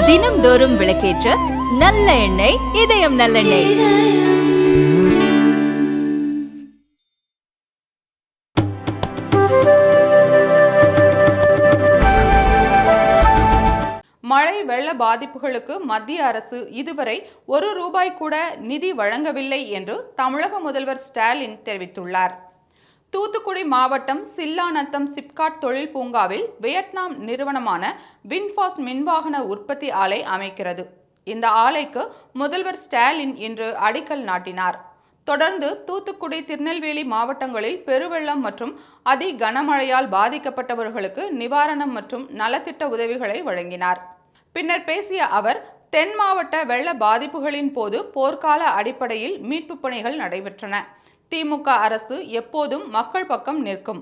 தினம்தோறும் விளக்கேற்ற நல்ல எண்ணெய், இதயம் நல்லெண்ணெய். மழை வெள்ள பாதிப்புகளுக்கு மத்திய அரசு இதுவரை ₹1 கூட நிதி வழங்கவில்லை என்று தமிழக முதல்வர் ஸ்டாலின் தெரிவித்துள்ளார். தூத்துக்குடி மாவட்டம் சில்லாநத்தம் சிப்காட் தொழில் பூங்காவில் வியட்நாம் நிறுவனமான வின்ஃபாஸ்ட் மின்வாகன உற்பத்தி ஆலை அமைக்கிறது. இந்த ஆலைக்கு முதல்வர் ஸ்டாலின் இன்று அடிக்கல் நாட்டினார். தொடர்ந்து தூத்துக்குடி, திருநெல்வேலி மாவட்டங்களில் பெருவெள்ளம் மற்றும் அதி கனமழையால் பாதிக்கப்பட்டவர்களுக்கு நிவாரணம் மற்றும் நலத்திட்ட உதவிகளை வழங்கினார். பின்னர் பேசிய அவர், தென் மாவட்ட வெள்ள பாதிப்புகளின் போது போர்க்கால அடிப்படையில் மீட்பு பணிகள் நடைபெற்றன. திமுக அரசு எப்போதும் மக்கள் பக்கம் நிற்கும்.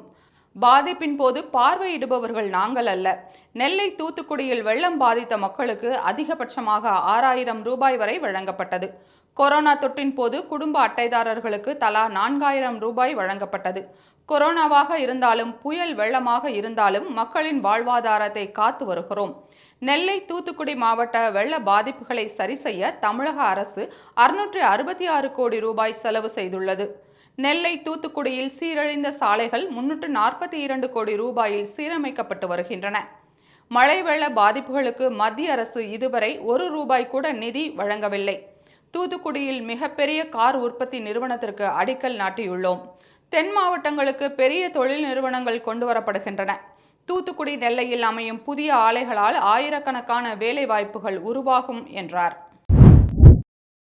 பாதிப்பின் போது பார்வையிடுபவர்கள் நாங்கள் அல்ல. நெல்லை, தூத்துக்குடியில் வெள்ளம் பாதித்த மக்களுக்கு அதிகபட்சமாக ₹6000 வரை வழங்கப்பட்டது. கொரோனா தொற்றின் போது குடும்ப அட்டைதாரர்களுக்கு தலா ₹4000 வழங்கப்பட்டது. கொரோனாவாக இருந்தாலும், புயல் வெள்ளமாக இருந்தாலும் மக்களின் வாழ்வாதாரத்தை காத்து வருகிறோம். நெல்லை, தூத்துக்குடி மாவட்ட வெள்ள பாதிப்புகளை சரி செய்ய தமிழக அரசு ₹666 கோடி செலவு செய்துள்ளது. நெல்லை, தூத்துக்குடியில் சீரழிந்த சாலைகள் ₹342 கோடி சீரமைக்கப்பட்டு வருகின்றன. மழை வெள்ள பாதிப்புகளுக்கு மத்திய அரசு இதுவரை ₹1 கூட நிதி வழங்கவில்லை. தூத்துக்குடியில் மிகப்பெரிய கார் உற்பத்தி நிறுவனத்திற்கு அடிக்கல் நாட்டியுள்ளோம். தென் மாவட்டங்களுக்கு பெரிய தொழில் நிறுவனங்கள் கொண்டு வரப்படுகின்றன. தூத்துக்குடி, நெல்லையில் அமையும் புதிய ஆலைகளால் ஆயிரக்கணக்கான வேலை வாய்ப்புகள் உருவாகும் என்றார்.